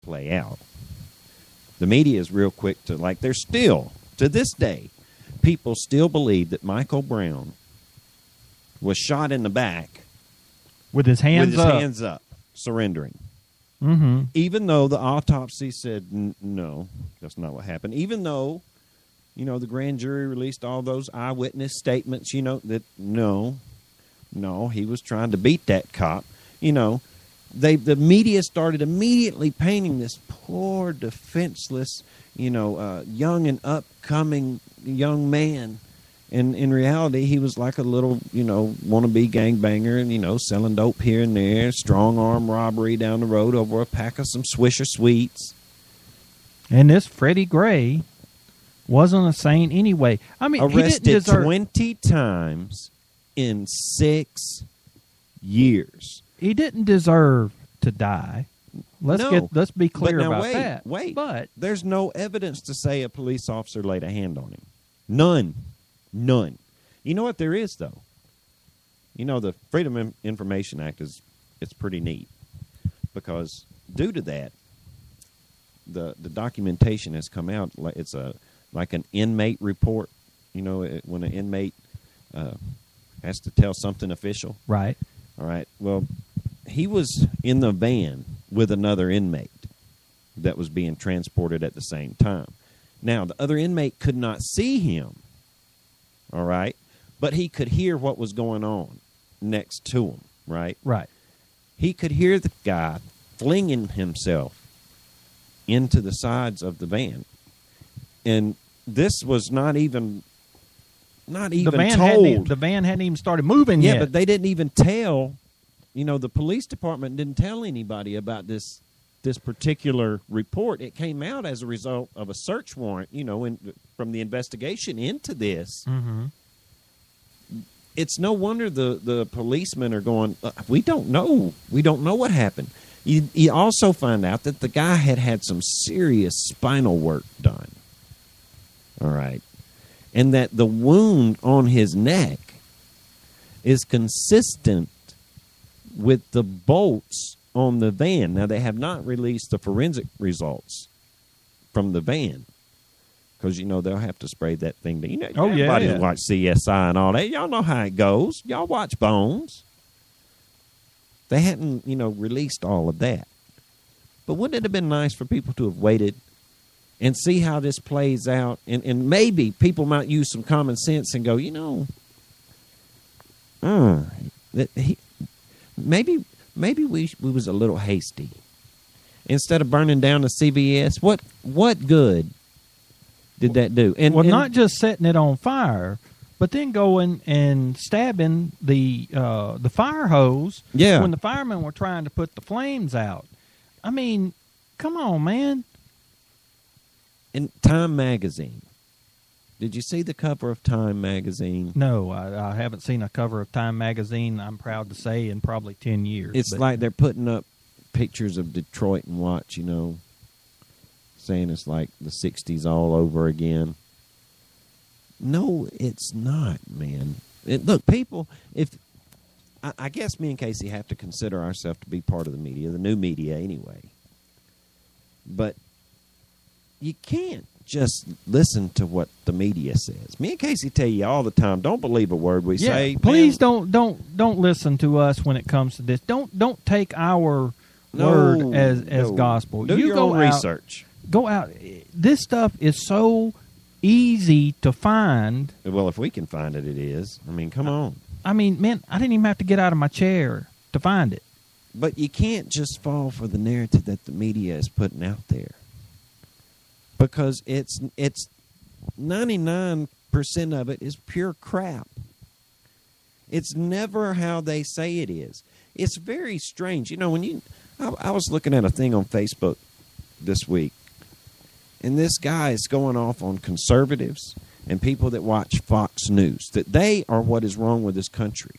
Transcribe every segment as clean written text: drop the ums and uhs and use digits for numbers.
play out. The media is real quick to, like, there's still, to this day, people still believe that Michael Brown was shot in the back with his hands up, surrendering. Mm-hmm. Even though the autopsy said no, that's not what happened. Even though, the grand jury released all those eyewitness statements, that no, he was trying to beat that cop. The media started immediately painting this poor, defenseless, young and upcoming young man. And in reality, he was like a little, wannabe gangbanger and, selling dope here and there, strong arm robbery down the road over a pack of some Swisher Sweets. And this Freddie Gray wasn't a saint anyway. I mean, arrested he didn't deserve 20 times in 6 years. He didn't deserve to die. Let's be clear about that. But there's no evidence to say a police officer laid a hand on him. None. You know what there is, though? The Freedom of Information Act it's pretty neat, because due to that, the documentation has come out. It's like an inmate report. When an inmate has to tell something official. Right. All right. Well, he was in the van with another inmate that was being transported at the same time. Now, the other inmate could not see him. All right. But he could hear what was going on next to him. Right. Right. He could hear the guy flinging himself into the sides of the van. And this was not even told. The van hadn't even started moving yet. Yeah, but they didn't even tell, the police department didn't tell anybody about this particular report. It came out as a result of a search warrant, from the investigation into this. Mm-hmm. It's no wonder the policemen are going, we don't know. We don't know what happened. You also find out that the guy had some serious spinal work done. All right. And that the wound on his neck is consistent with the bolts on the van. Now, they have not released the forensic results from the van, because, they'll have to spray that thing down. Everybody watch CSI and all that. Y'all know how it goes. Y'all watch Bones. They hadn't, released all of that. But wouldn't it have been nice for people to have waited and see how this plays out? And maybe people might use some common sense and go, maybe we was a little hasty. Instead of burning down the CVS, what good did that do? And not just setting it on fire, but then going and stabbing the fire hose when the firemen were trying to put the flames out. I mean, come on, man. In Time Magazine, did you see the cover of Time Magazine? No, I haven't seen a cover of Time Magazine, I'm proud to say, in probably 10 years. It's like they're putting up pictures of Detroit and Watch, saying it's like the 60s all over again. No, it's not, man. Look, people, I guess me and Casey have to consider ourselves to be part of the media, the new media anyway. But you can't just listen to what the media says. Me and Casey tell you all the time, don't believe a word we say. Please don't listen to us when it comes to this. Don't take our word as gospel. Do your own research. Go out. This stuff is so easy to find. Well, if we can find it, it is. I mean, come on. I mean, man, I didn't even have to get out of my chair to find it. But you can't just fall for the narrative that the media is putting out there, because it's 99% of it is pure crap. It's never how they say it is. It's very strange. I was looking at a thing on Facebook this week, and this guy is going off on conservatives and people that watch Fox News, that they are what is wrong with this country.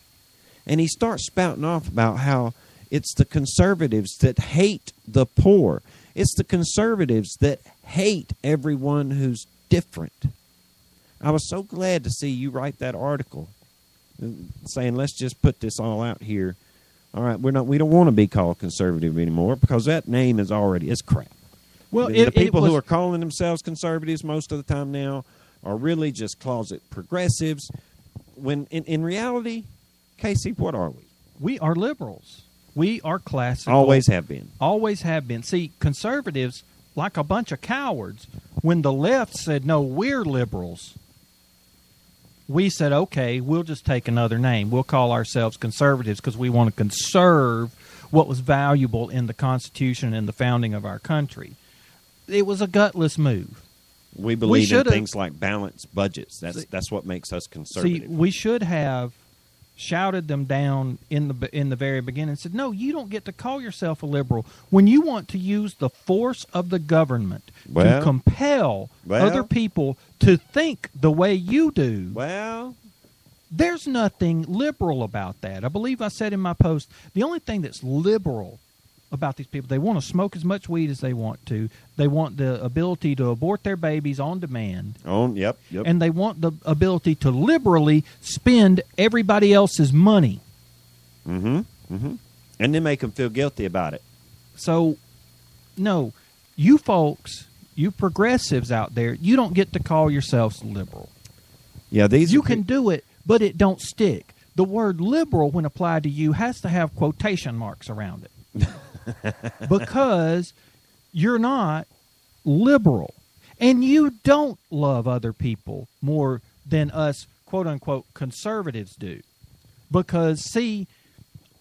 And he starts spouting off about how it's the conservatives that hate the poor. It's the conservatives that hate everyone who's different. I was so glad to see you write that article saying, let's just put this all out here. All right, we don't want to be called conservative anymore, because that name is crap. Well, the people who are calling themselves conservatives most of the time now are really just closet progressives. When in reality, Casey, what are we? We are liberals. We are classical. Always have been. Always have been. See, conservatives, like a bunch of cowards, when the left said, no, we're liberals, we said, okay, we'll just take another name. We'll call ourselves conservatives because we want to conserve what was valuable in the Constitution and the founding of our country. It was a gutless move. We believe in things like balanced budgets. That's what makes us conservative. See, we should have shouted them down in the very beginning and said, no, you don't get to call yourself a liberal. When you want to use the force of the government to compel other people to think the way you do, there's nothing liberal about that. I believe I said in my post, the only thing that's liberal about these people, they want to smoke as much weed as they want to. They want the ability to abort their babies on demand. Yep. And they want the ability to liberally spend everybody else's money. And then make them feel guilty about it. So, no, you folks, you progressives out there, you don't get to call yourselves liberal. Yeah, you can do it, but it don't stick. The word liberal, when applied to you, has to have quotation marks around it. Because you're not liberal. And you don't love other people more than us, quote-unquote, conservatives do. Because, see,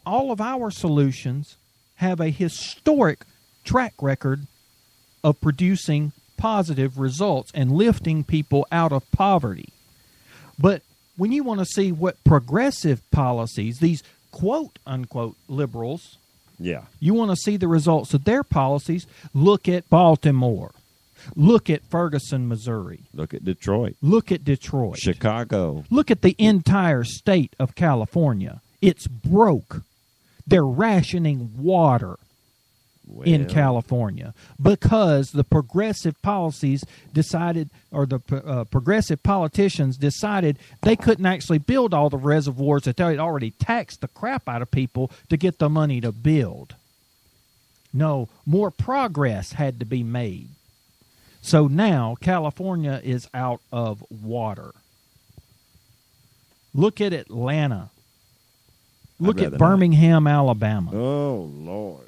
all of our solutions have a historic track record of producing positive results and lifting people out of poverty. But when you want to see what progressive policies, these quote-unquote liberals, you want to see the results of their policies, look at Baltimore. Look at Ferguson, Missouri. Look at Detroit. Look at Detroit. Chicago. Look at the entire state of California. It's broke. They're rationing water in California because the progressive policies decided, or the progressive politicians decided they couldn't actually build all the reservoirs that they had already taxed the crap out of people to get the money to build. No, more progress had to be made. So now California is out of water. Look at Atlanta. Look at Birmingham, Alabama. Oh, Lord.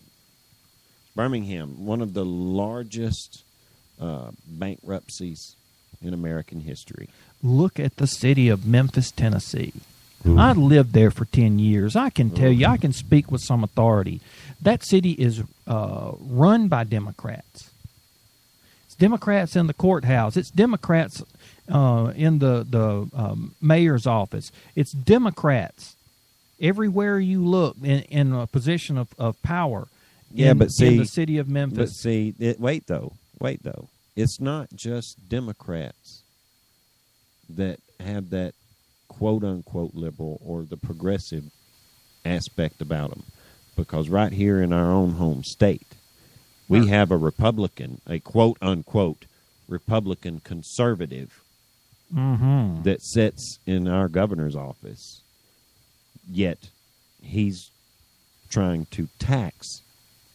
Birmingham, one of the largest bankruptcies in American history. Look at the city of Memphis, Tennessee. Ooh. I lived there for 10 years. I can tell you, I can speak with some authority. That city is run by Democrats. It's Democrats in the courthouse. It's Democrats in the mayor's office. It's Democrats everywhere you look in a position of power. But see, in the city of Memphis. But see, wait though. It's not just Democrats that have that quote-unquote liberal or the progressive aspect about them. Because right here in our own home state, we have a Republican, a quote-unquote Republican conservative that sits in our governor's office. Yet he's trying to tax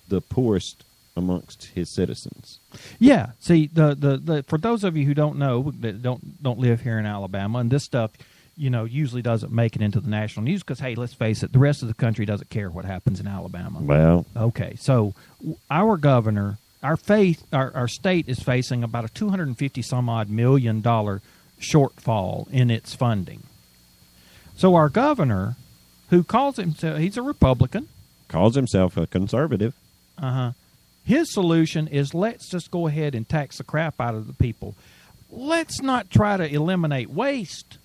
the poorest amongst his citizens. Yeah. See, the for those of you who don't know, that don't live here in Alabama, and this stuff, usually doesn't make it into the national news because, hey, let's face it, the rest of the country doesn't care what happens in Alabama. Well, okay. So our governor, our state is facing about a $250 million shortfall in its funding. So our governor, who calls himself, he's a Republican, calls himself a conservative. His solution is, let's just go ahead and tax the crap out of the people. Let's not try to eliminate waste.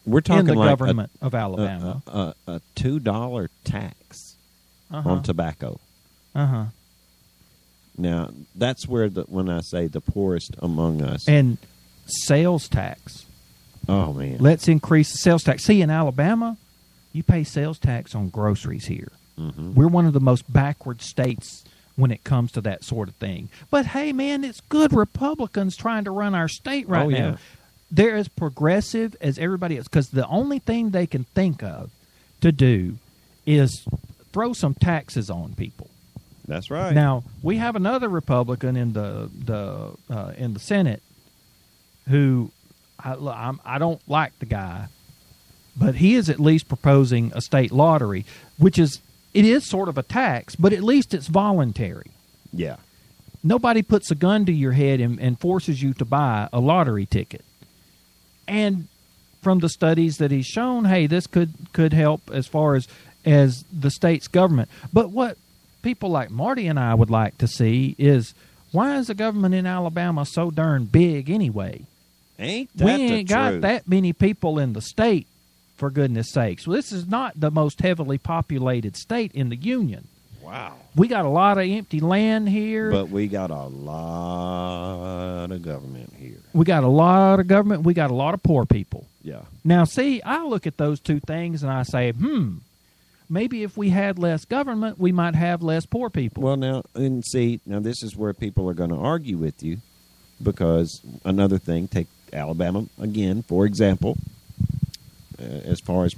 We're talking in the like government of Alabama. A $2 tax on tobacco. Now, that's where when I say the poorest among us. And sales tax. Oh, man. Let's increase the sales tax. See, in Alabama, you pay sales tax on groceries here. We're one of the most backward states when it comes to that sort of thing. But, hey, man, it's good Republicans trying to run our state right now. Yeah. They're as progressive as everybody else because the only thing they can think of to do is throw some taxes on people. That's right. Now, we have another Republican in the Senate who I don't like the guy, but he is at least proposing a state lottery, which is sort of a tax, but at least it's voluntary. Yeah. Nobody puts a gun to your head and forces you to buy a lottery ticket. And from the studies that he's shown, hey, this could help as far as the state's government. But what people like Marty and I would like to see is, why is the government in Alabama so darn big anyway? Ain't that we the ain't got truth? that many people in the state, for goodness sakes. Well, this is not the most heavily populated state in the Union. Wow. We got a lot of empty land here. But we got a lot of government here. We got a lot of government. We got a lot of poor people. Yeah. Now, see, I look at those two things and I say, maybe if we had less government, we might have less poor people. Well, now this is where people are going to argue with you, because another thing, take Alabama again, for example, as far as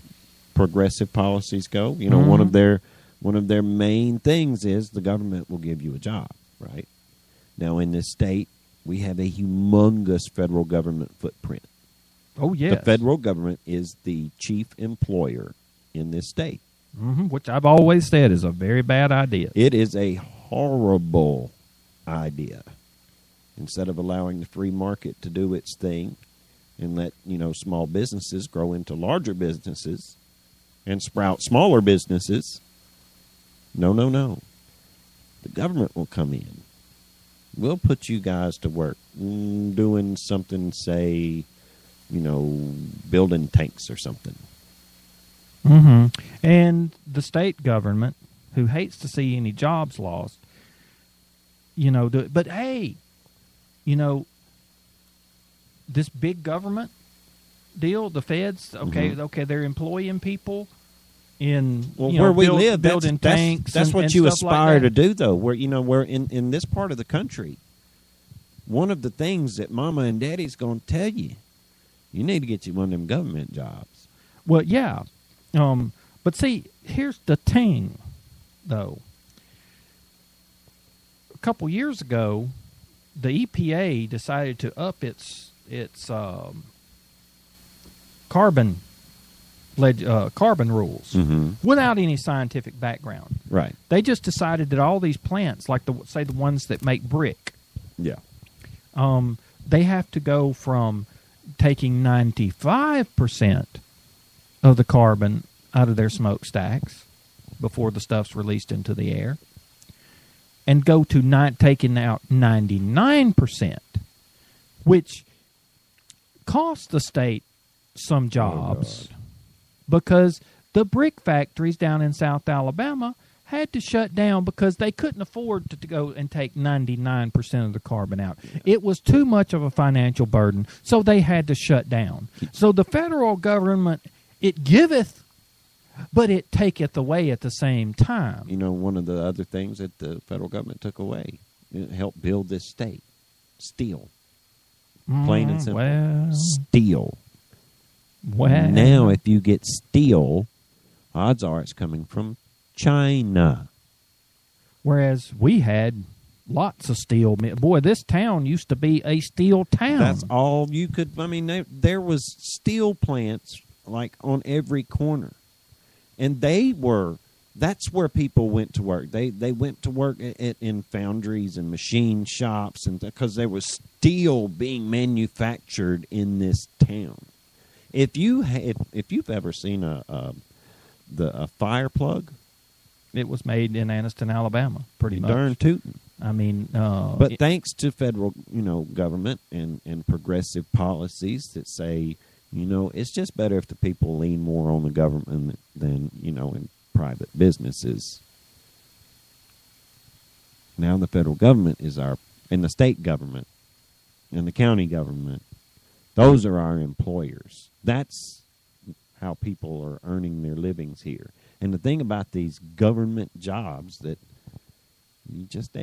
progressive policies go, one of their main things is the government will give you a job, right? Now, in this state, we have a humongous federal government footprint. Oh, yes. The federal government is the chief employer in this state. Which I've always said is a very bad idea. It is a horrible idea. Instead of allowing the free market to do its thing and let, small businesses grow into larger businesses and sprout smaller businesses, no. The government will come in. We'll put you guys to work doing something, say, building tanks or something. And the state government, who hates to see any jobs lost, but hey, this big government deal, the feds, okay, they're employing people in where we live, building tanks. That's what and you stuff aspire like to do, though. Where we're in this part of the country, one of the things that Mama and Daddy's going to tell you, you need to get you one of them government jobs. Well, yeah, but see, here's the thing, though. A couple years ago, the EPA decided to up its carbon rules without any scientific background. Right. They just decided that all these plants, like the ones that make brick, they have to go from taking 95% of the carbon out of their smokestacks before the stuff's released into the air, and go to taking out 99%, which costs the state some jobs, because the brick factories down in South Alabama had to shut down because they couldn't afford to go and take 99% of the carbon out. It was too much of a financial burden, so they had to shut down. So the federal government, it giveth, but it taketh away at the same time. One of the other things that the federal government took away, it helped build this state, steel. Plain and simple. Well, steel. Well, now, if you get steel, odds are it's coming from China. Whereas we had lots of steel. Boy, this town used to be a steel town. That's all you could. I mean, there was steel plants like on every corner, and that's where people went to work. They went to work in foundries and machine shops, and because there was steel being manufactured in this town. If you've ever seen a fire plug, it was made in Anniston, Alabama, pretty much. Darn tootin'. I mean, but thanks to federal, government and progressive policies that say, it's just better if the people lean more on the government than, in private businesses. Now the federal government and the state government and the county government, those are our employers. That's how people are earning their livings here. And the thing about these government jobs that you just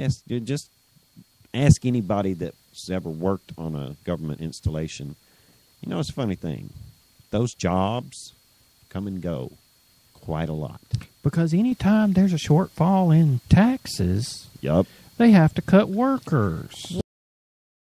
ask anybody that's ever worked on a government installation, it's a funny thing. Those jobs come and go quite a lot. Because anytime there's a shortfall in taxes, Yup. they have to cut workers.